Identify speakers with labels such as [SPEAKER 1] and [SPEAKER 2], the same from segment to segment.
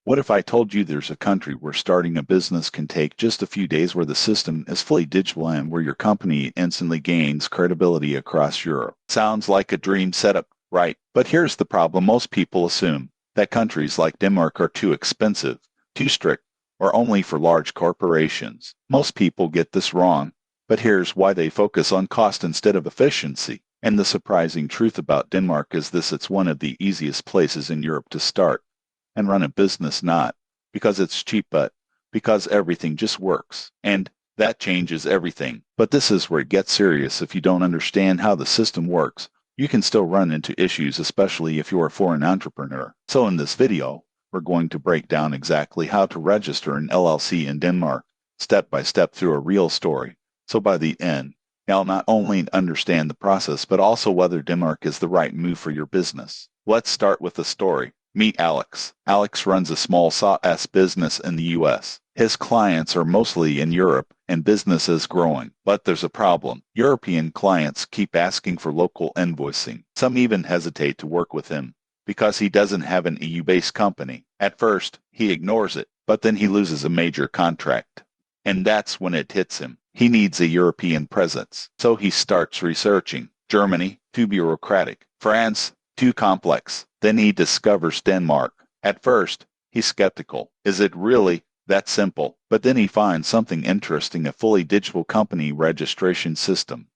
[SPEAKER 1] What if I told you there's a country where starting a business can take just a few days, where the system is fully digital and where your company instantly gains credibility across Europe? Sounds like a dream setup, right? But here's the problem. Most people assume that countries like Denmark are too expensive, too strict, or only for large corporations. Most people get this wrong, but here's why: they focus on cost instead of efficiency. And the surprising truth about Denmark is this: it's one of the easiest places in Europe to start and run a business, not because it's cheap, but because everything just works. And that changes everything. But this is where it gets serious. If you don't understand how the system works, you can still run into issues, especially if you're a foreign entrepreneur. So in this video, we're going to break down exactly how to register an LLC in Denmark, step by step through a real story. So by the end, you'll not only understand the process, but also whether Denmark is the right move for your business. Let's start with the story. Meet Alex. Alex runs a small SaaS business in the US. His clients are mostly in Europe, and business is growing. But there's a problem. European clients keep asking for local invoicing. Some even hesitate to work with him because he doesn't have an EU-based company. At first, he ignores it, but then he loses a major contract. And that's when it hits him. He needs a European presence. So he starts researching. Germany, too bureaucratic. France, too complex. Then he discovers Denmark. At first, he's skeptical. Is it really that simple? But then he finds something interesting: a fully digital company registration system,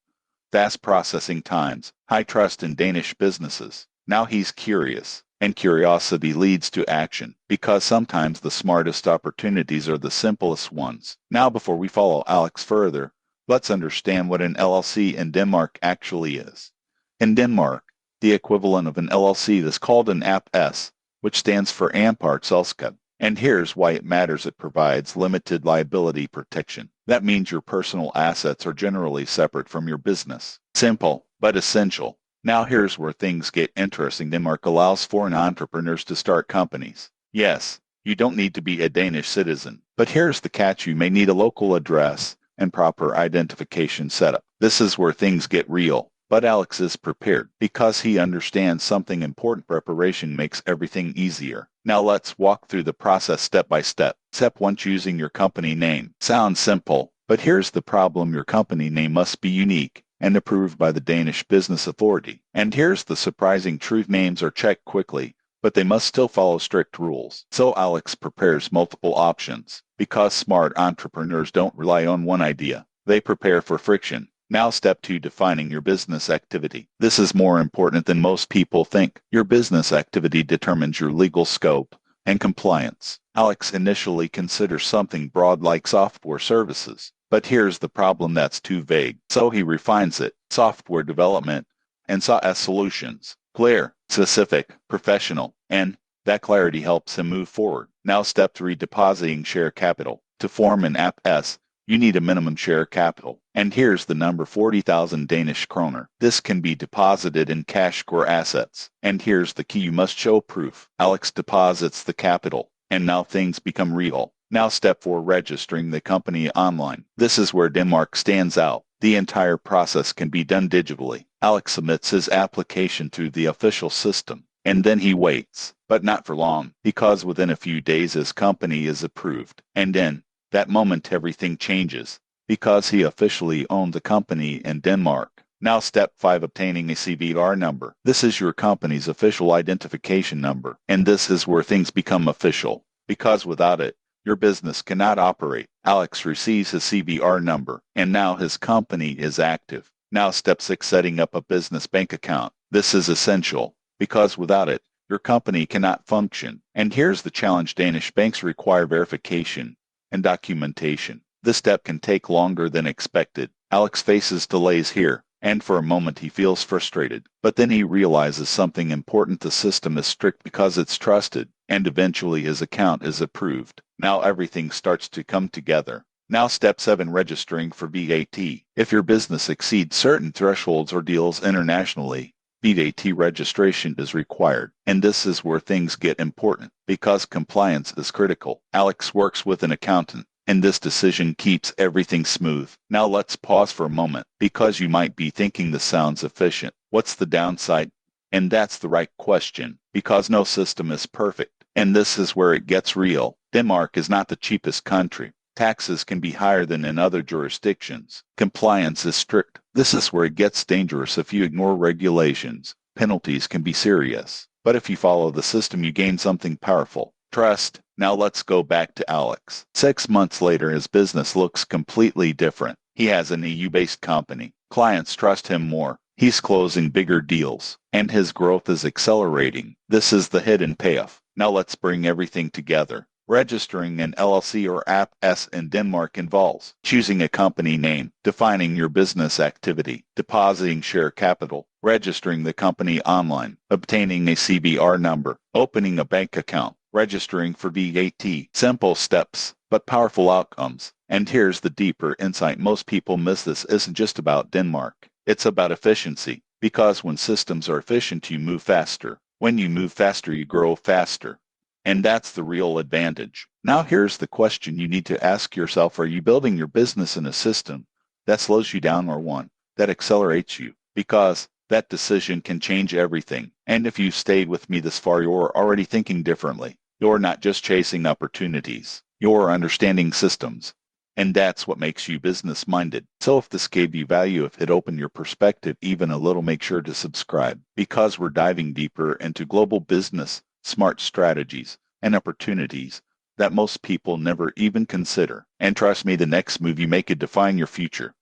[SPEAKER 1] fast processing times, high trust in Danish businesses. Now he's curious, and curiosity leads to action, because sometimes the smartest opportunities are the simplest ones. Now, before we follow Alex further, let's understand what an LLC in Denmark actually is. In Denmark, the equivalent of an LLC is called an ApS, which stands for Anpartsselskab. And here's why it matters: it provides limited liability protection. That means your personal assets are generally separate from your business. Simple, but essential. Now here's where things get interesting. Denmark allows foreign entrepreneurs to start companies. Yes, you don't need to be a Danish citizen. But here's the catch: you may need a local address and proper identification setup. This is where things get real. But Alex is prepared because he understands something important: preparation makes everything easier. Now let's walk through the process step by step. Step 1: choosing your company name. Sounds simple, but here's the problem: your company name must be unique and approved by the Danish Business Authority. And here's the surprising truth: names are checked quickly, but they must still follow strict rules. So Alex prepares multiple options, because smart entrepreneurs don't rely on one idea. They prepare for friction. Now step 2: defining your business activity. This is more important than most people think. Your business activity determines your legal scope and compliance. Alex initially considers something broad like software services. But here's the problem: that's too vague. So he refines it: software development and SaaS solutions. Clear, specific, professional. And that clarity helps him move forward. Now step 3: depositing share capital. To form an ApS, you need a minimum share capital. And here's the number: 40,000 Danish kroner. This can be deposited in cash or assets. And here's the key: you must show proof. Alex deposits the capital, and now things become real. Now step 4: registering the company online. This is where Denmark stands out. The entire process can be done digitally. Alex submits his application through the official system, and then he waits. But not for long, because within a few days his company is approved. And in that moment everything changes, because he officially owned the company in Denmark. Now step 5: obtaining a CVR number. This is your company's official identification number, and this is where things become official, because without it, your business cannot operate. Alex receives his CVR number, and now his company is active. Now step 6: setting up a business bank account. This is essential, because without it, your company cannot function. And here's the challenge: Danish banks require verification and documentation. This step can take longer than expected. Alex faces delays here, and for a moment he feels frustrated. But then he realizes something important: the system is strict because it's trusted, and eventually his account is approved. Now everything starts to come together. Now step 7: registering for VAT. If your business exceeds certain thresholds or deals internationally, VAT registration is required. And this is where things get important, because compliance is critical. Alex works with an accountant, and this decision keeps everything smooth. Now let's pause for a moment, because you might be thinking this sounds efficient. What's the downside? And that's the right question, because no system is perfect. And this is where it gets real. Denmark is not the cheapest country. Taxes can be higher than in other jurisdictions. Compliance is strict. This is where it gets dangerous if you ignore regulations. Penalties can be serious. But if you follow the system, you gain something powerful. Trust. Now let's go back to Alex. 6 months later, his business looks completely different. He has an EU-based company. Clients trust him more. He's closing bigger deals, and his growth is accelerating. This is the hidden payoff. Now let's bring everything together. Registering an LLC or APS in Denmark involves choosing a company name, defining your business activity, depositing share capital, registering the company online, obtaining a CBR number, opening a bank account, registering for VAT. Simple steps, but powerful outcomes. And here's the deeper insight. Most people miss this. Isn't just about Denmark. It's about efficiency, because when systems are efficient, you move faster. When you move faster, you grow faster. And that's the real advantage. Now here's the question you need to ask yourself. Are you building your business in a system that slows you down or one that accelerates you? Because that decision can change everything. And if you've stayed with me this far, you're already thinking differently. You're not just chasing opportunities. You're understanding systems. And that's what makes you business-minded. So if this gave you value, if it opened your perspective even a little, make sure to subscribe, because we're diving deeper into global business, smart strategies, and opportunities that most people never even consider. And trust me, the next move you make could define your future.